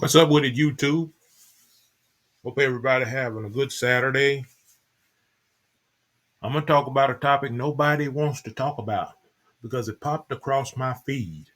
What's up with it, YouTube? Hope everybody having a good Saturday. I'm going to talk about a topic nobody wants to talk about because it popped across my feed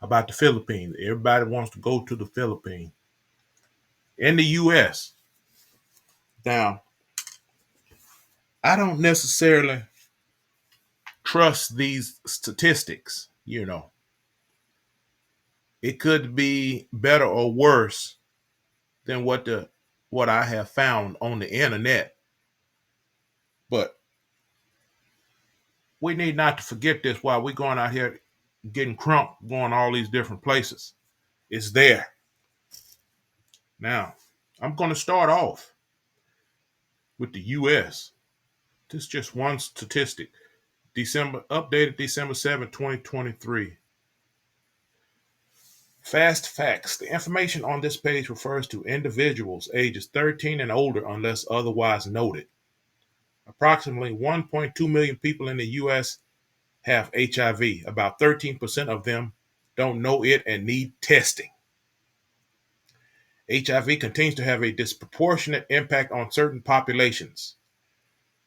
about the Philippines. Everybody wants to go to the Philippines. In the U.S. Now, I don't necessarily trust these statistics. It could be better or worse than what I have found on the internet. But we need not to forget this while we're going out here getting crunk, going all these different places. It's there. Now, I'm going to start off with the U.S. This is just one statistic. Updated December 7th, 2023. Fast facts. The information on this page refers to individuals ages 13 and older unless otherwise noted. Approximately 1.2 million people in the U.S. have HIV. About 13% of them don't know it and need testing. HIV continues to have a disproportionate impact on certain populations,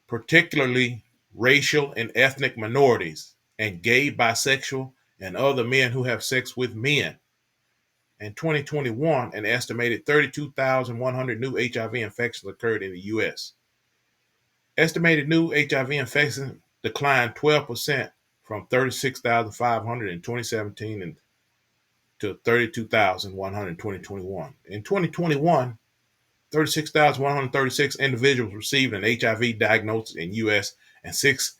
particularly racial and ethnic minorities, and gay, bisexual, and other men who have sex with men. In 2021, an estimated 32,100 new HIV infections occurred in the U.S. Estimated new HIV infections declined 12% from 36,500 in 2017 to 32,100 in 2021. In 2021, 36,136 individuals received an HIV diagnosis in U.S. and 6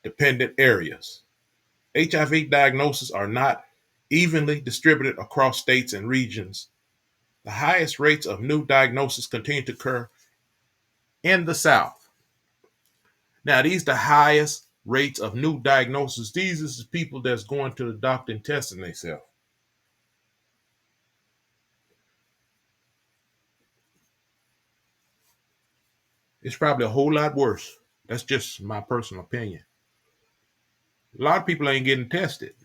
dependent areas. HIV diagnoses are not evenly distributed across states and regions. The highest rates of new diagnoses continue to occur in the South. Now, these are the highest rates of new diagnoses. These is the people that's going to the doctor and testing themselves. It's probably a whole lot worse. That's just my personal opinion. A lot of people ain't getting tested.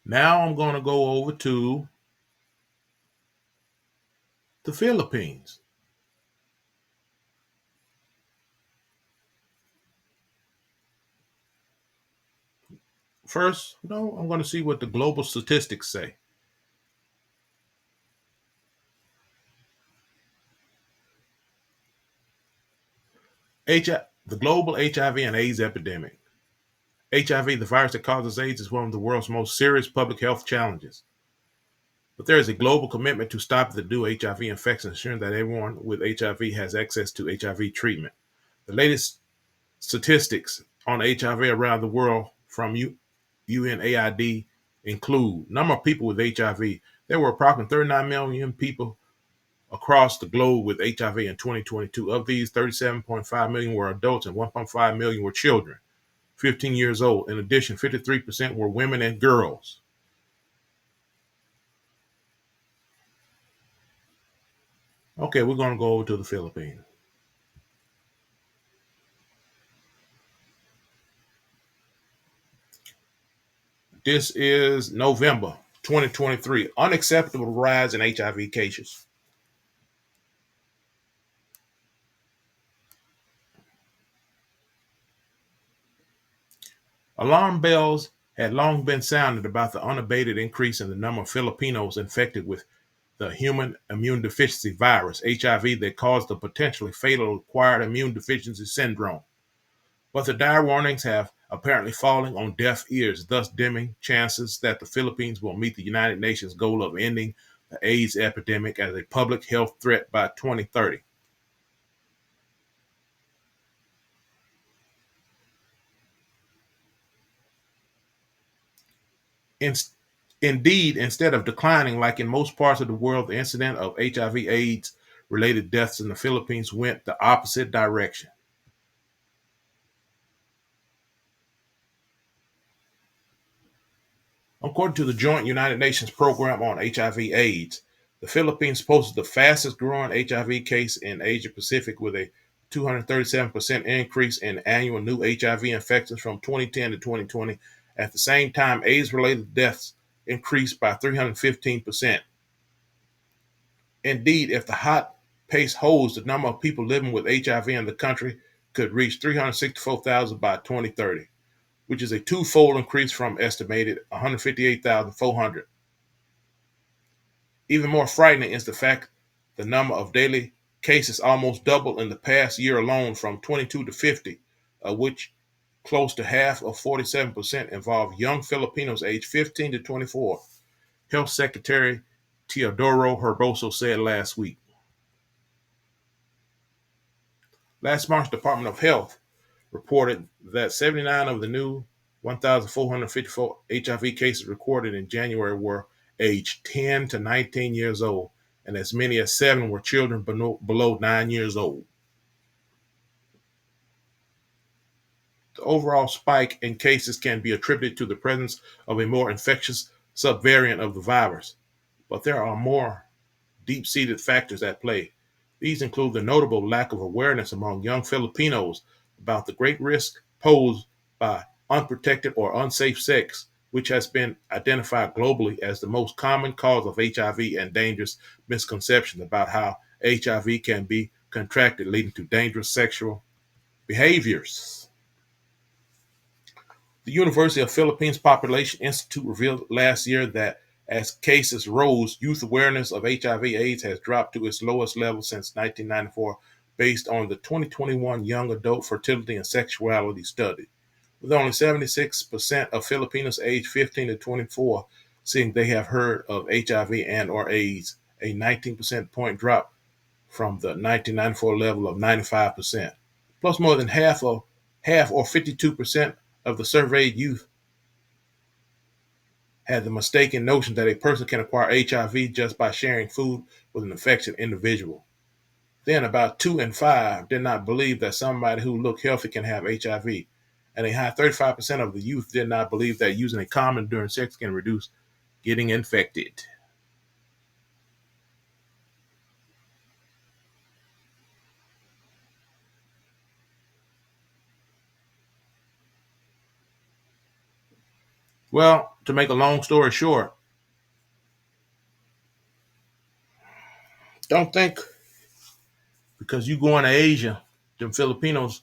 Now I'm going to go over to the Philippines. First, I'm going to see what the global statistics say. The global HIV and AIDS epidemic. HIV, the virus that causes AIDS, is one of the world's most serious public health challenges. But there is a global commitment to stop the new HIV infection, ensuring that everyone with HIV has access to HIV treatment. The latest statistics on HIV around the world from UNAID include number of people with HIV. There were approximately 39 million people across the globe with HIV in 2022. Of these, 37.5 million were adults and 1.5 million were children, 15 years old. In addition, 53% were women and girls. Okay, we're going to go over to the Philippines. This is November 2023. Unacceptable rise in HIV cases. Alarm bells had long been sounded about the unabated increase in the number of Filipinos infected with the human immune deficiency virus, HIV, that caused the potentially fatal acquired immune deficiency syndrome. But the dire warnings have apparently fallen on deaf ears, thus dimming chances that the Philippines will meet the United Nations goal of ending the AIDS epidemic as a public health threat by 2030. Indeed, instead of declining like in most parts of the world, the incidence of HIV/AIDS related deaths in the Philippines went the opposite direction. According to the Joint United Nations Program on HIV/AIDS, The Philippines posted the fastest growing HIV case in Asia Pacific with a 237% increase in annual new HIV infections from 2010 to 2020. At the same time, AIDS related deaths increased by 315%. Indeed, if the hot pace holds, the number of people living with HIV in the country could reach 364,000 by 2030, which is a twofold increase from estimated 158,400. Even more frightening is the fact the number of daily cases almost doubled in the past year alone from 22 to 50, of which close to half of 47% involve young Filipinos aged 15 to 24, Health Secretary Teodoro Herboso said last week. Last March, the Department of Health reported that 79 of the new 1,454 HIV cases recorded in January were aged 10 to 19 years old, and as many as 7 were children below 9 years old. The overall spike in cases can be attributed to the presence of a more infectious subvariant of the virus, but there are more deep-seated factors at play. These include the notable lack of awareness among young Filipinos about the great risk posed by unprotected or unsafe sex, which has been identified globally as the most common cause of HIV, and dangerous misconceptions about how HIV can be contracted, leading to dangerous sexual behaviors. The University of Philippines Population Institute revealed last year that as cases rose, youth awareness of HIV/AIDS has dropped to its lowest level since 1994, based on the 2021 Young Adult Fertility and Sexuality Study, with only 76% of Filipinos aged 15 to 24 saying they have heard of HIV and or AIDS, a 19% point drop from the 1994 level of 95%. Plus, more than half or 52% of the surveyed youth had the mistaken notion that a person can acquire HIV just by sharing food with an infected individual. Then about 2 in 5 did not believe that somebody who looked healthy can have HIV. And a high 35% of the youth did not believe that using a condom during sex can reduce getting infected. Well, to make a long story short, don't think because you going to Asia, them Filipinos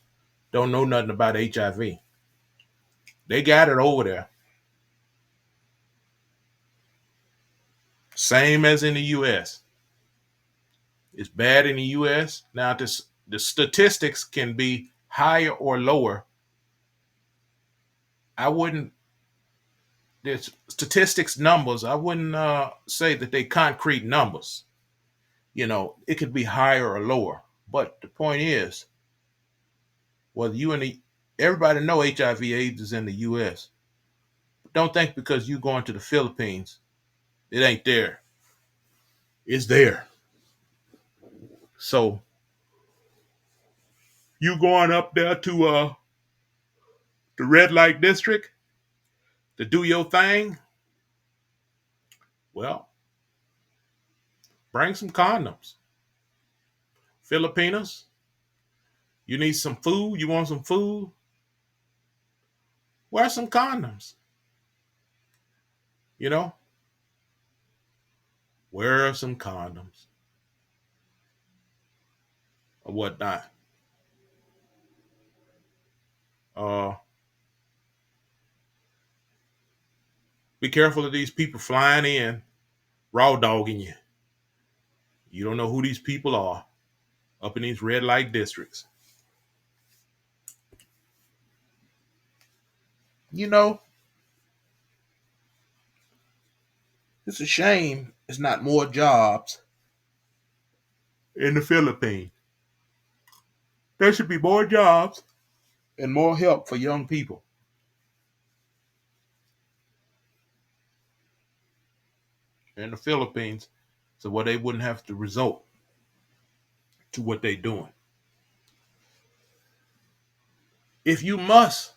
don't know nothing about HIV. They got it over there. Same as in the US. It's bad in the US. Now, the statistics can be higher or lower. I wouldn't, the statistics numbers, I wouldn't say that they concrete numbers. It could be higher or lower. But the point is, whether you and everybody know HIV/AIDS is in the US. But don't think because you going to the Philippines, it ain't there. It's there. So you going up there to the red light district to do your thing? Well, bring some condoms. Filipinos, you need some food? You want some food? Wear some condoms. You know, wear some condoms or whatnot. Uh, be careful of these people flying in, raw dogging you. You don't know who these people are up in these red light districts. You know, it's a shame it's not more jobs in the Philippines. There should be more jobs and more help for young people in the Philippines so where they wouldn't have to resort to what they're doing. If you must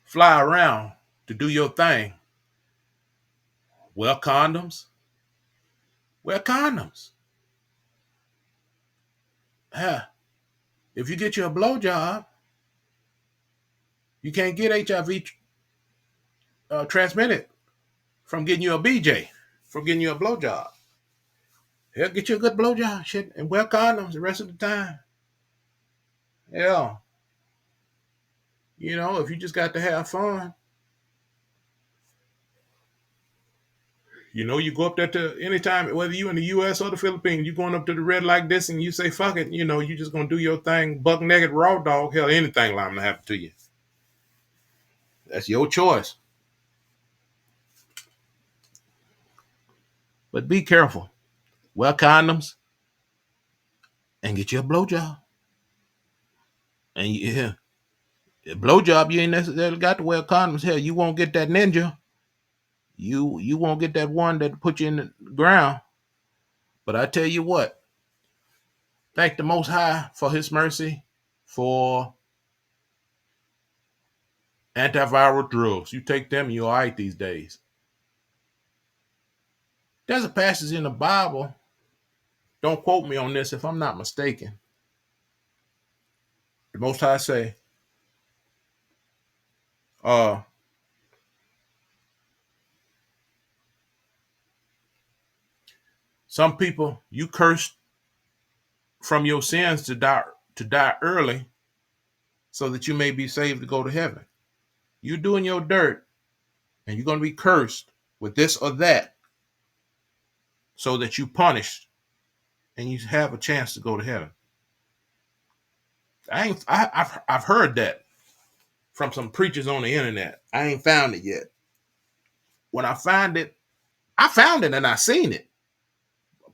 fly around to do your thing, wear condoms, Wear condoms. Huh. If you get you a blowjob, you can't get HIV transmitted from getting you a BJ, from getting you a blowjob. Hell, get you a good blowjob, shit, and wear condoms the rest of the time. Yeah. If you just got to have fun, you go up there to anytime, whether you in the U.S. or the Philippines, you going up to the red like this and you say, fuck it, you just going to do your thing, buck naked, raw dog, hell, anything liable to happen to you. That's your choice. But be careful. Wear condoms and get you a blowjob. And yeah, a blowjob, you ain't necessarily got to wear condoms. Hell, you won't get that ninja. You won't get that one that put you in the ground. But I tell you what, thank the Most High for His mercy, for antiviral drugs. You take them, you're all right these days. There's a passage in the Bible. Don't quote me on this if I'm not mistaken. The Most High say, some people you cursed from your sins to die early, so that you may be saved to go to heaven. You doing your dirt, and you're going to be cursed with this or that, so that you punished and you have a chance to go to heaven. I've heard that from some preachers on the internet. I ain't found it yet. When I find it, I found it and I seen it,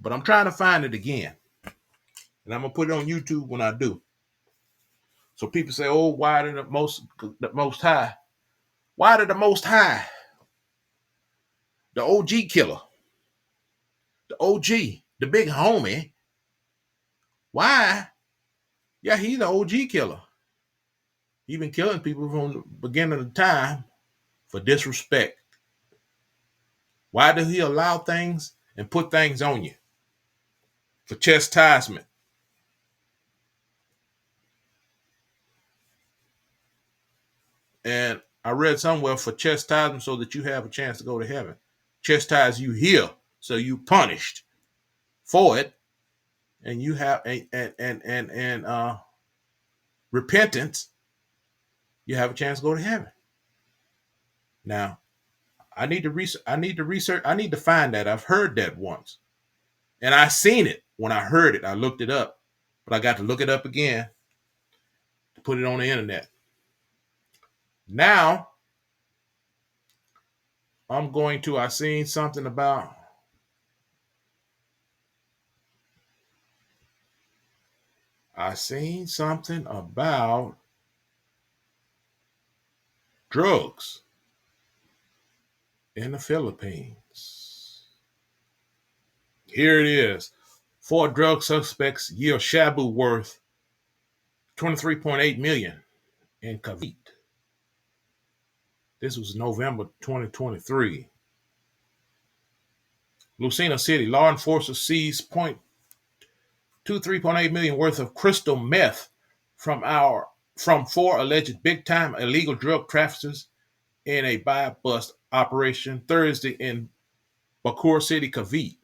but I'm trying to find it again, and I'm gonna put it on YouTube when I do. So people say, "Oh, why did the most high? Why did the Most High, the OG killer, the OG, the big homie? Why? Yeah, he's the OG killer. He been killing people from the beginning of the time for disrespect. Why did he allow things and put things on you? For chastisement. And I read somewhere, for chastisement so that you have a chance to go to heaven. Chastise you here, so you punished for it, and you have and repentance, you have a chance to go to heaven. Now, I need to research. I need to find that. I've heard that once, and I seen it when I heard it. I looked it up, but I got to look it up again to put it on the internet. Now, I seen something about drugs in the Philippines. Here it is. 4 drug suspects yield shabu worth 23.8 million in Cavite. This was November 2023. Lucena City, law enforcement seized 23.8 million worth of crystal meth from 4 alleged big-time illegal drug traffickers in a buy-bust operation Thursday in Bacoor City, Cavite.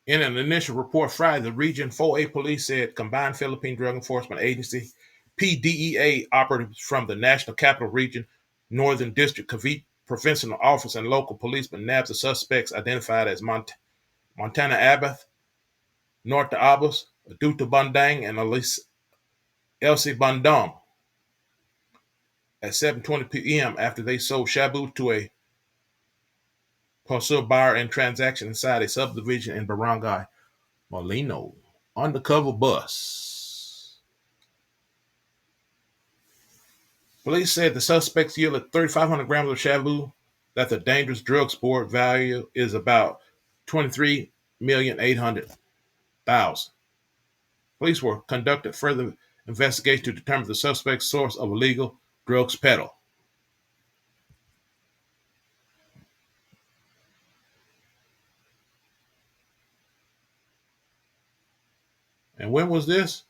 In an initial report Friday, the Region 4A police said combined Philippine Drug Enforcement Agency PDEA operatives from the National Capital Region, Northern District, Cavite Provincial Office, and local policemen nabbed the suspects identified as Montana Abath, Norte Abas, Aduta Bandang, and Elsie Bandong at 7:20 p.m. after they sold shabu to a pursued buyer and transaction inside a subdivision in Barangay Molino. Undercover bus. Police said the suspects yielded 3,500 grams of shabu, that the dangerous drug sport value is about $23,800,000. Police were conducted further investigation to determine the suspect's source of illegal drugs peddle. And when was this?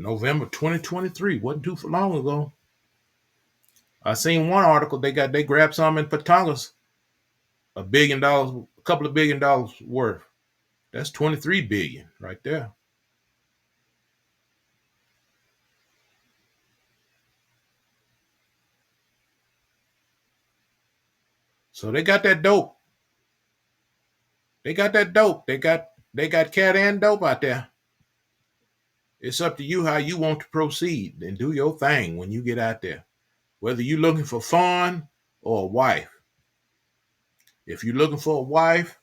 November 2023. Wasn't too long ago. I seen one article they grabbed some in Patangas, $1 billion, a couple of $1 billion worth. That's 23 billion right there. So they got that dope. They got that dope. They got cat and dope out there. It's up to you how you want to proceed and do your thing when you get out there. Whether you're looking for fun or a wife. If you're looking for a wife,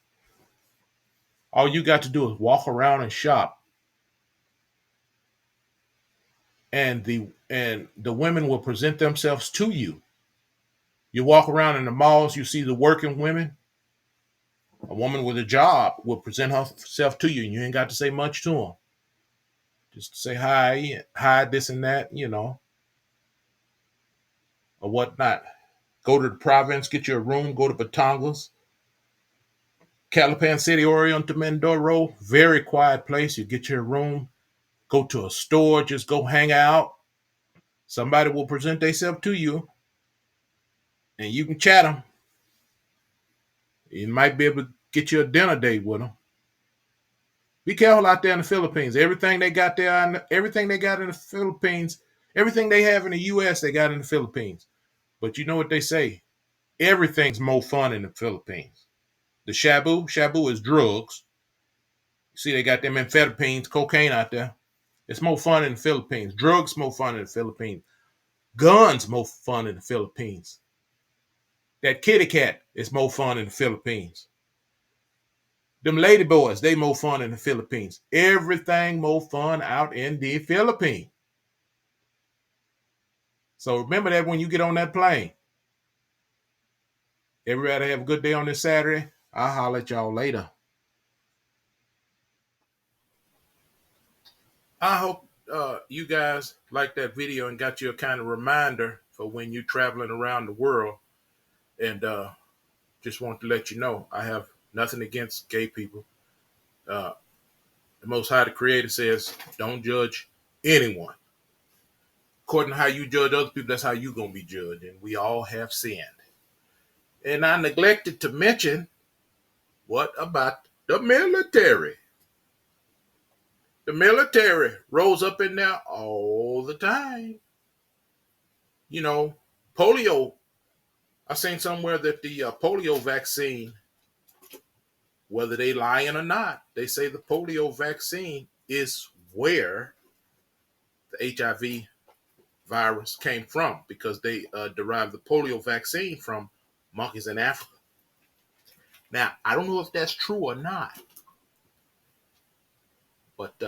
all you got to do is walk around and shop. And the women will present themselves to you. You walk around in the malls, you see the working women. A woman with a job will present herself to you, and you ain't got to say much to them. Just say hi, this and that, or whatnot. Go to the province, get you a room, go to Batangas, Calapan City, Oriental Mindoro, very quiet place. You get your room, go to a store, just go hang out. Somebody will present themselves to you, and you can chat them. You might be able to get you a dinner date with them. Be careful out there in the Philippines. Everything they got everything they got in the Philippines, everything they have in the U.S., they got in the Philippines. But you know what they say? Everything's more fun in the Philippines. The shabu is drugs. You see, they got them amphetamines, cocaine out there. It's more fun in the Philippines. Drugs more fun in the Philippines. Guns more fun in the Philippines. That kitty cat is more fun in the Philippines. Them lady boys, they more fun in the Philippines. Everything more fun out in the Philippines. So remember that when you get on that plane. Everybody have a good day on this Saturday. I'll holler at y'all later. I hope you guys liked that video and got you a kind of reminder for when you're traveling around the world. And just want to let you know, I have nothing against gay people. Uh, the Most High, the Creator, says, don't judge anyone. According to how you judge other people, that's how you're going to be judged. And we all have sinned. And I neglected to mention, what about the military? The military rolls up in there all the time. Polio. I seen somewhere that the polio vaccine, whether they lying or not, they say the polio vaccine is where the HIV virus came from, because they derived the polio vaccine from monkeys in Africa. Now, I don't know if that's true or not, but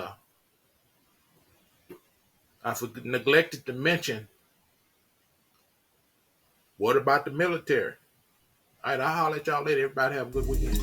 I neglected to mention, what about the military? All right, I'll holler at y'all later. Everybody have a good weekend.